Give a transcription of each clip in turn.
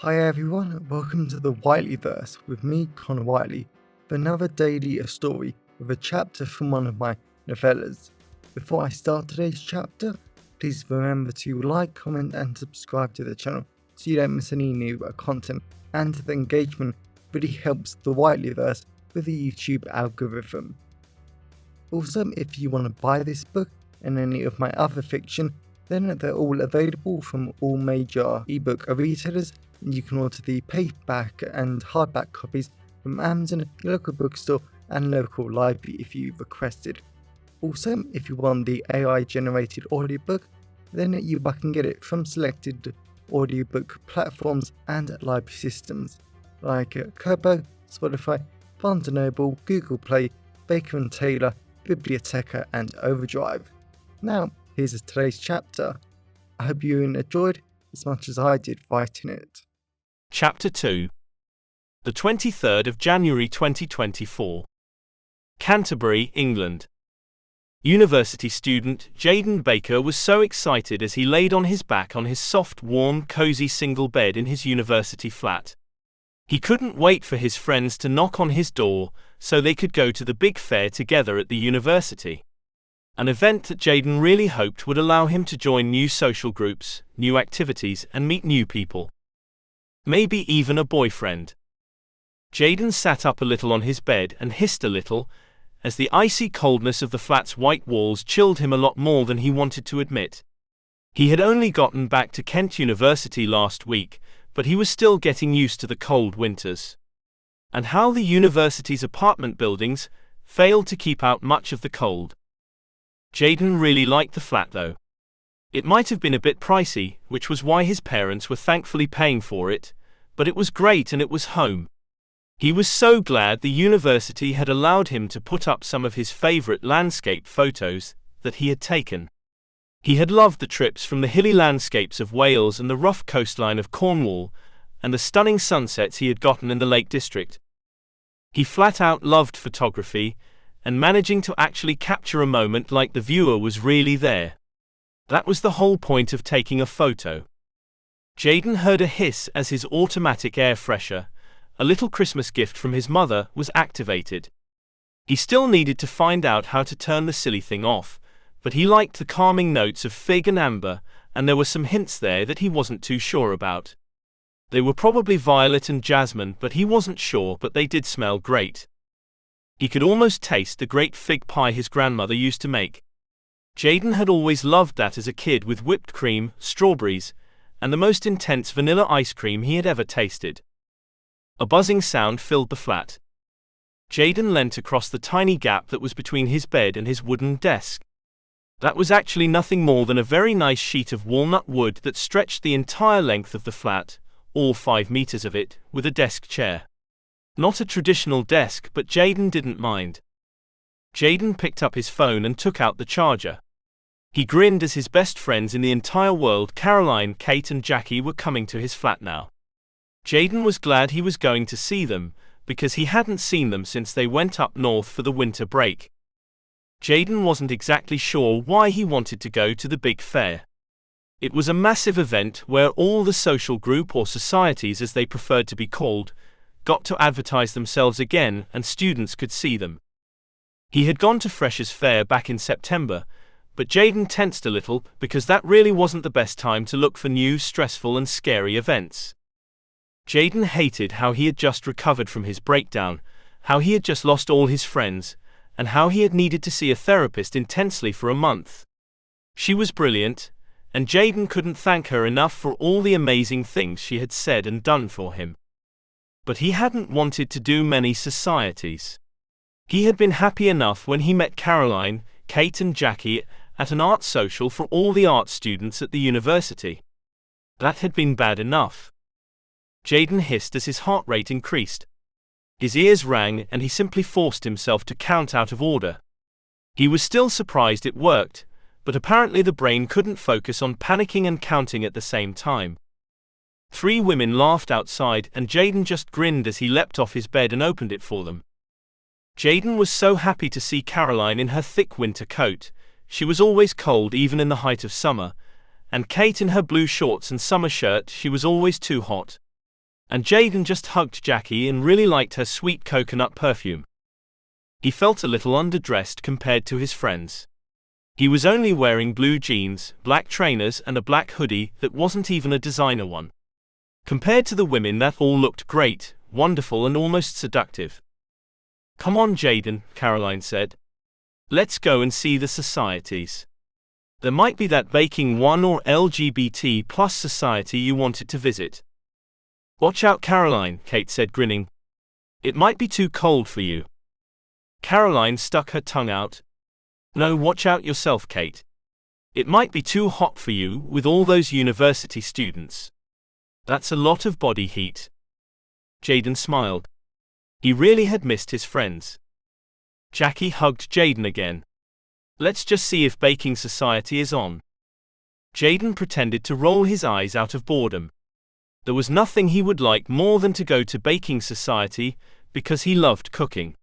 Hi everyone, welcome to the Whiteleyverse with me, Connor Whiteley, for another daily story with a chapter from one of my novellas. Before I start today's chapter, please remember to like, comment and subscribe to the channel so you don't miss any new content, and the engagement really helps the Whiteleyverse with the YouTube algorithm. Also, if you want to buy this book and any of my other fiction, then they're all available from all major ebook retailers. You can order the paperback and hardback copies from Amazon, your local bookstore and local library if you requested. Also, if you want the AI generated audiobook, then you can get it from selected audiobook platforms and library systems like Kobo, Spotify, Barnes & Noble, Google Play, Baker & Taylor, Biblioteca and Overdrive. Now, here's today's chapter. I hope you enjoyed as much as I did writing it. Chapter 2. The 23rd of January 2024. Canterbury, England. University student Jayden Baker was so excited as he laid on his back on his soft, warm, cozy single bed in his university flat. He couldn't wait for his friends to knock on his door so they could go to the big fair together at the university. An event that Jayden really hoped would allow him to join new social groups, new activities and meet new people. Maybe even a boyfriend. Jayden sat up a little on his bed and hissed a little, as the icy coldness of the flat's white walls chilled him a lot more than he wanted to admit. He had only gotten back to Kent University last week, but he was still getting used to the cold winters. And how the university's apartment buildings failed to keep out much of the cold. Jayden really liked the flat though. It might have been a bit pricey, which was why his parents were thankfully paying for it, but it was great and it was home. He was so glad the university had allowed him to put up some of his favorite landscape photos that he had taken. He had loved the trips from the hilly landscapes of Wales and the rough coastline of Cornwall, and the stunning sunsets he had gotten in the Lake District. He flat out loved photography, and managing to actually capture a moment like the viewer was really there. That was the whole point of taking a photo. Jayden heard a hiss as his automatic air freshener, a little Christmas gift from his mother, was activated. He still needed to find out how to turn the silly thing off, but he liked the calming notes of fig and amber, and there were some hints there that he wasn't too sure about. They were probably violet and jasmine, but he wasn't sure, but they did smell great. He could almost taste the great fig pie his grandmother used to make. Jayden had always loved that as a kid, with whipped cream, strawberries, and the most intense vanilla ice cream he had ever tasted. A buzzing sound filled the flat. Jayden leant across the tiny gap that was between his bed and his wooden desk. That was actually nothing more than a very nice sheet of walnut wood that stretched the entire length of the flat, all 5 meters of it, with a desk chair. Not a traditional desk, but Jayden didn't mind. Jayden picked up his phone and took out the charger. He grinned as his best friends in the entire world, Caroline, Kate and Jackie, were coming to his flat now. Jayden was glad he was going to see them, because he hadn't seen them since they went up north for the winter break. Jayden wasn't exactly sure why he wanted to go to the big fair. It was a massive event where all the social group, or societies as they preferred to be called, got to advertise themselves again and students could see them. He had gone to Freshers' Fair back in September, but Jayden tensed a little because that really wasn't the best time to look for new, stressful and scary events. Jayden hated how he had just recovered from his breakdown, how he had just lost all his friends, and how he had needed to see a therapist intensely for a month. She was brilliant, and Jayden couldn't thank her enough for all the amazing things she had said and done for him. But he hadn't wanted to do many societies. He had been happy enough when he met Caroline, Kate and Jackie at an art social for all the art students at the university. That had been bad enough. Jayden hissed as his heart rate increased. His ears rang and he simply forced himself to count out of order. He was still surprised it worked, but apparently the brain couldn't focus on panicking and counting at the same time. 3 women laughed outside and Jayden just grinned as he leapt off his bed and opened it for them. Jayden was so happy to see Caroline in her thick winter coat. She was always cold even in the height of summer, and Kate in her blue shorts and summer shirt. She was always too hot. And Jayden just hugged Jackie and really liked her sweet coconut perfume. He felt a little underdressed compared to his friends. He was only wearing blue jeans, black trainers and a black hoodie that wasn't even a designer one. Compared to the women that all looked great, wonderful and almost seductive. "Come on, Jayden," Caroline said. "Let's go and see the societies. There might be that baking one or LGBT plus society you wanted to visit." "Watch out, Caroline," Kate said, grinning. "It might be too cold for you." Caroline stuck her tongue out. "No, watch out yourself, Kate. It might be too hot for you with all those university students. That's a lot of body heat." Jayden smiled. He really had missed his friends. Jackie hugged Jayden again. "Let's just see if baking society is on." Jayden pretended to roll his eyes out of boredom. There was nothing he would like more than to go to baking society, because he loved cooking.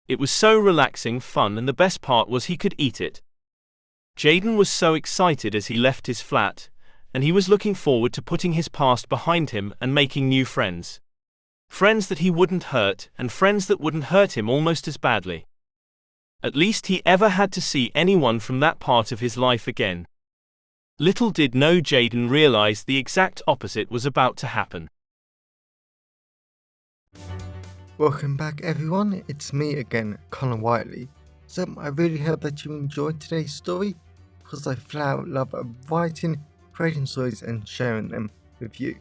It was so relaxing, fun, and the best part was he could eat it. Jayden was so excited as he left his flat, and he was looking forward to putting his past behind him and making new friends. Friends that he wouldn't hurt, and friends that wouldn't hurt him almost as badly. At least he ever had to see anyone from that part of his life again. Little did know Jayden realize the exact opposite was about to happen. Welcome back everyone, it's me again, Connor Whiteley. So I really hope that you enjoyed today's story, because I flat out love writing, creating stories and sharing them with you.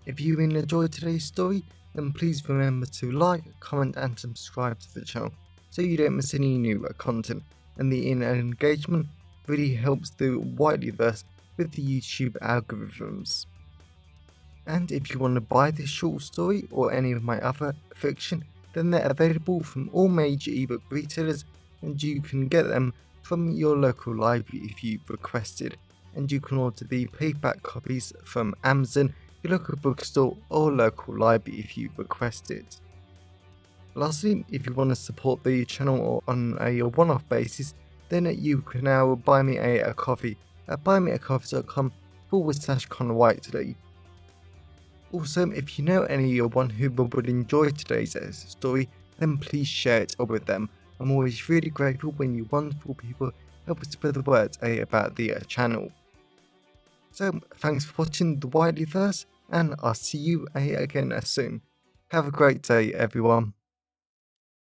If you really enjoyed today's story, then please remember to like, comment and subscribe to the channel so you don't miss any new content, and the engagement really helps the Whiteleyverse with the YouTube algorithms. And if you want to buy this short story or any of my other fiction, then they're available from all major ebook retailers, and you can get them from your local library if you requested, and you can order the paperback copies from Amazon, your local bookstore or local library if you request it. Lastly, if you want to support the channel on a one-off basis, then you can now buy me a coffee at buymeacoffee.com/Connor Whiteley. Also, if you know anyone who would enjoy today's story, then please share it with them. I'm always really grateful when you wonderful people help spread the word about the channel. So, thanks for watching the Whiteleyverse, and I'll see you again soon. Have a great day, everyone.